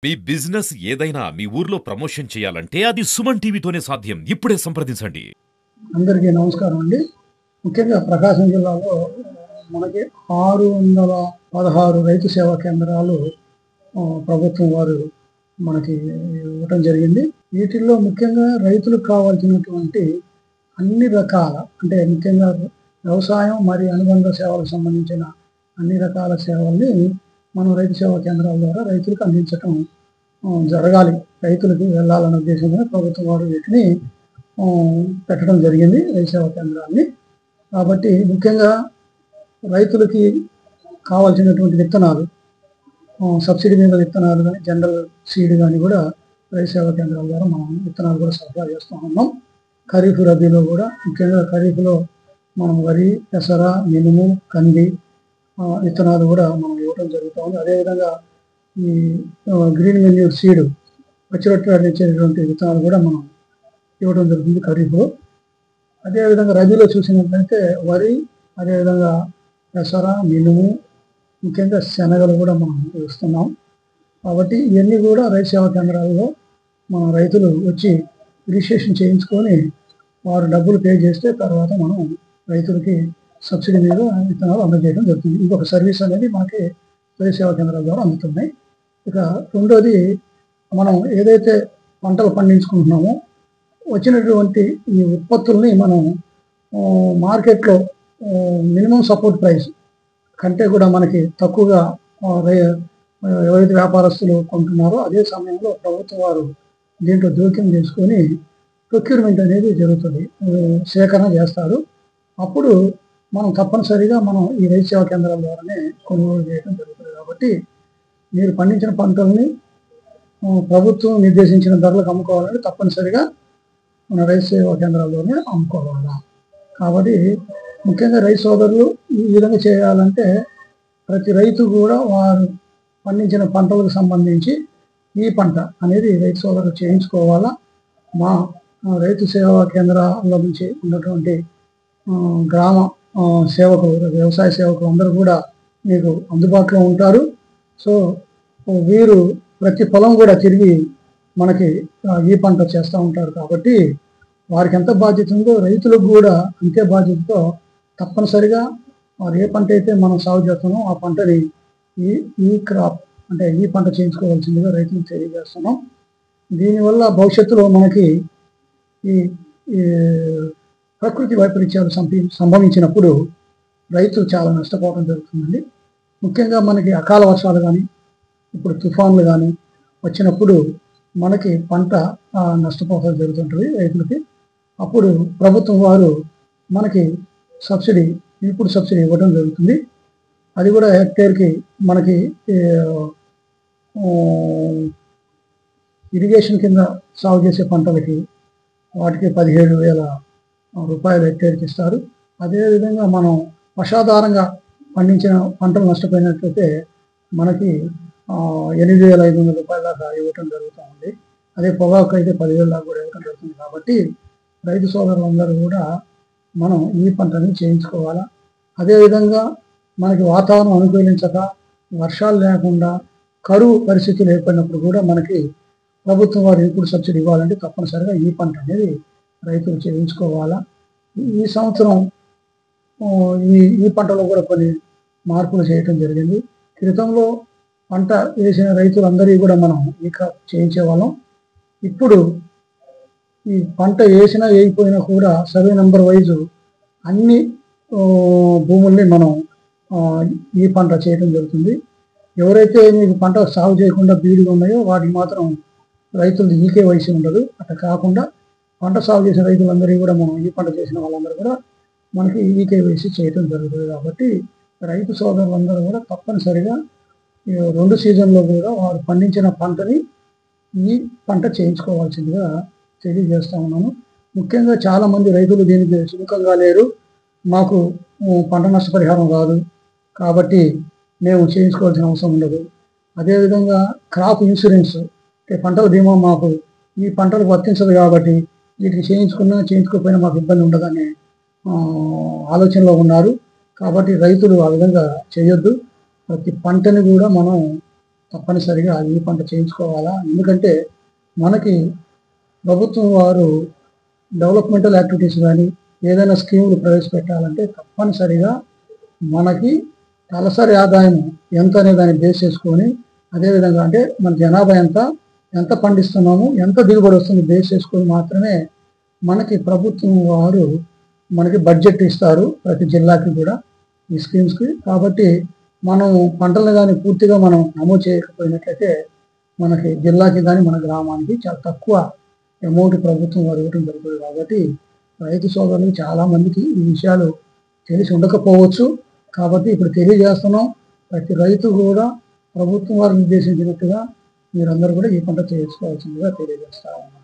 మీ business ఏదైనా మీ ఊర్లో promotion చేయాలంటే అది సుమన్ టీవీతోనే సాధ్యం. ఇప్పుడే సంప్రదించండి. అందరికీ నమస్కారం అండి. ముఖ్యంగా ప్రకాశం జిల్లాలో మనకి 616 రైతు సేవా కేంద్రాలు ప్రభుత్వం వారు మనకి ఇవ్వటం జరిగింది. వీటిల్లో ముఖ్యంగా రైతులకు కావాల్సినటువంటి అన్ని రకాల అంటే ముఖ్యంగా వ్యవసాయం మరియు అనుబంధ సేవలకు సంబంధించిన అన్ని రకాల సేవల్ని మనం రైతు సేవా కేంద్రాల ద్వారా రైతులకు అందించటం జరగాలి. రైతులకి వెళ్ళాలనే ఉద్దేశంతో ప్రభుత్వం వారు వీటిని పెట్టడం జరిగింది రైతు సేవా కేంద్రాన్ని. కాబట్టి ముఖ్యంగా రైతులకి కావాల్సినటువంటి విత్తనాలు సబ్సిడీ మీద విత్తనాలు కానీ జనరల్ సీడ్ కానీ కూడా రైతు సేవా కేంద్రాల ద్వారా మనం విత్తనాలు కూడా సరఫరా చేస్తూ ఉన్నాం. ఖరీఫ్ రబీలో కూడా ముఖ్యంగా ఖరీఫ్లో మనం వరి, పెసర, మినుము, కంది విత్తనాలు కూడా మనం ఇవ్వడం జరుగుతూ ఉంది. అదేవిధంగా ఈ గ్రీన్ మెన్యూర్ సీడ్ పచ్చిరొట్టెలు ఇచ్చేటువంటి విత్తనాలు కూడా మనం ఇవ్వడం జరుగుతుంది ఖరీఫ్లో. అదేవిధంగా రబీలో చూసినట్లయితే వరి, అదేవిధంగా పెసర, మినుము, ముఖ్యంగా శనగలు కూడా మనం ఇస్తున్నాం. కాబట్టి ఇవన్నీ కూడా రైతు సేవా కేంద్రాల్లో మన రైతులు వచ్చి రిజిస్ట్రేషన్ చేయించుకొని వారు డబ్బులు పే చేస్తే తర్వాత మనం రైతులకి సబ్సిడీ మీద విత్తనాలు అందజేయడం జరుగుతుంది. ఇంకొక సర్వీస్ అనేది మనకి రైతు సేవా కేంద్రాల ద్వారా అందుతున్నాయి. ఇక రెండోది, మనం ఏదైతే పంటలు పండించుకుంటున్నామో వచ్చినటువంటి ఈ ఉత్పత్తుల్ని మనం మార్కెట్లో మినిమం సపోర్ట్ ప్రైస్ కంటే కూడా మనకి తక్కువగా ఎవరైతే వ్యాపారస్తులు కొంటున్నారో అదే సమయంలో ప్రభుత్వం వారు దీంట్లో జోక్యం చేసుకొని ప్రొక్యూర్మెంట్ అనేది జరుగుతుంది, సేకరణ చేస్తారు. అప్పుడు మనం తప్పనిసరిగా మనం ఈ రైతు సేవా కేంద్రాల ద్వారానే కొనుగోలు చేయడం జరుగుతుంది. కాబట్టి మీరు పండించిన పంటల్ని ప్రభుత్వం నిర్దేశించిన ధరలకు అమ్ముకోవాలంటే తప్పనిసరిగా మన రైతు సేవా కేంద్రాల్లోనే అమ్ముకోవాలా. కాబట్టి ముఖ్యంగా రైతు సోదరులు ఈ విధంగా చేయాలంటే ప్రతి రైతు కూడా వారు పండించిన పంటలకు సంబంధించి ఈ పంట అనేది రైతు సోదరులు చేయించుకోవాలా. మా రైతు సేవా కేంద్రాల నుంచి ఉన్నటువంటి గ్రామ సేవకులు, వ్యవసాయ సేవకులు అందరూ కూడా మీకు అందుబాటులో ఉంటారు. సో వీరు ప్రతి పొలం కూడా తిరిగి మనకి ఈ పంట చేస్తూ ఉంటారు. కాబట్టి వారికి ఎంత బాధ్యత ఉందో రైతులకు కూడా అంతే బాధ్యతతో తప్పనిసరిగా వారు ఏ పంట అయితే మనం సాగు చేస్తున్నామో ఆ పంటని ఈ క్రాప్ అంటే ఈ పంట చేయించుకోవాల్సిందిగా రైతులకు తెలియజేస్తున్నాం. దీనివల్ల భవిష్యత్తులో మనకి ఈ ప్రకృతి వైపరీత్యాలు సంభవించినప్పుడు రైతులు చాలా నష్టపోవడం జరుగుతుందండి. ముఖ్యంగా మనకి అకాల వర్షాలు కానీ ఇప్పుడు తుఫాన్లు కానీ వచ్చినప్పుడు మనకి పంట నష్టపోవడం జరుగుతుంటుంది రైతులకి. అప్పుడు ప్రభుత్వం వారు మనకి సబ్సిడీ, ఇన్పుట్ సబ్సిడీ ఇవ్వడం జరుగుతుంది. అది కూడా హెక్టేర్కి మనకి ఇరిగేషన్ కింద సాగు చేసే పంటలకి వాటికి 17,000 రూపాయలు హెక్టేర్కి ఇస్తారు. అదేవిధంగా మనం వర్షాధారంగా పండించిన పంటలు నష్టపోయినట్లయితే మనకి 8,500 రూపాయల దాకా ఇవ్వటం జరుగుతూ ఉంది. అదే పొగాకు అయితే 10,000 దాకా కూడా ఇవ్వటం జరుగుతుంది. కాబట్టి రైతు సోదరులందరూ కూడా మనం ఈ పంటని చేయించుకోవాలా. అదేవిధంగా మనకి వాతావరణం అనుకూలించక వర్షాలు లేకుండా కరువు పరిస్థితులు ఏర్పడినప్పుడు కూడా మనకి ప్రభుత్వం వారు ఇన్పుట్ సబ్సిడీ ఇవ్వాలంటే తప్పనిసరిగా ఈ పంట అనేది రైతులు చేయించుకోవాలా. ఈ సంవత్సరం ఈ పంటలో కూడా కొన్ని మార్పులు చేయటం జరిగింది. క్రితంలో పంట వేసిన రైతులందరికీ కూడా మనం ఈ క్రాప్ చేయించే వాళ్ళం. ఇప్పుడు ఈ పంట వేసినా వేయకపోయినా కూడా సర్వే నెంబర్ వైజు అన్ని భూముల్ని మనం ఈ పంట చేయడం జరుగుతుంది. ఎవరైతే మీకు పంట సాగు చేయకుండా బీడుగా ఉన్నాయో వాటికి మాత్రం రైతులు ఈకేవైసీ ఉండదు. అట్లా కాకుండా పంట సాగు చేసిన రైతులందరికీ కూడా మనం ఈ పంట చేసిన వాళ్ళందరూ కూడా మనకి ఈకేవైసీ చేయడం జరుగుతుంది. కాబట్టి రైతు సోదరులందరూ కూడా తప్పనిసరిగా 2 సీజన్లో కూడా వారు పండించిన పంటని ఈ పంట చేయించుకోవాల్సిందిగా తెలియజేస్తూ ఉన్నాను. ముఖ్యంగా చాలామంది రైతులు దీనికి సుముఖంగా లేరు. మాకు పంట నష్టపరిహారం రాదు కాబట్టి మేము చేయించుకోవాల్సిన అవసరం ఉండదు. అదేవిధంగా క్రాప్ ఇన్సూరెన్స్ అంటే పంటల బీమా మాకు ఈ పంటలకు వర్తించదు కాబట్టి వీటికి చేయించుకోకపోయినా మాకు ఇబ్బంది ఉండదనే ఆలోచనలో ఉన్నారు. కాబట్టి రైతులు ఆ విధంగా చేయొద్దు. ప్రతి పంటని కూడా మనం తప్పనిసరిగా ఈ పంట చేయించుకోవాలా. ఎందుకంటే మనకి ప్రభుత్వం వారు డెవలప్మెంటల్ యాక్టివిటీస్ కానీ ఏదైనా స్కీములు ప్రవేశపెట్టాలంటే తప్పనిసరిగా మనకి తలసరి ఆదాయం ఎంత అనే దాన్ని బేస్ చేసుకొని, అదేవిధంగా అంటే మన జనాభా ఎంత పండిస్తున్నాము, ఎంత దిగుబడి వస్తుంది బేస్ చేసుకొని మాత్రమే మనకి ప్రభుత్వం వారు మనకి బడ్జెట్ ఇస్తారు ప్రతి జిల్లాకి కూడా ఈ స్కీమ్స్కి. కాబట్టి మనం పంటలను కానీ పూర్తిగా మనం నమోదు చేయకపోయినట్లయితే మనకి జిల్లాకి కానీ మన గ్రామానికి చాలా తక్కువ అమౌంట్ ప్రభుత్వం వారు ఇవ్వడం జరుగుతుంది. కాబట్టి రైతు సోదరులు చాలామందికి ఈ విషయాలు తెలిసి ఉండకపోవచ్చు. కాబట్టి ఇప్పుడు తెలియజేస్తున్నాం. ప్రతి రైతు కూడా ప్రభుత్వం వారు నిర్దేశించినట్టుగా మీరందరూ కూడా ఈ పంట చేసుకోవాల్సిందిగా తెలియజేస్తా ఉన్నాం.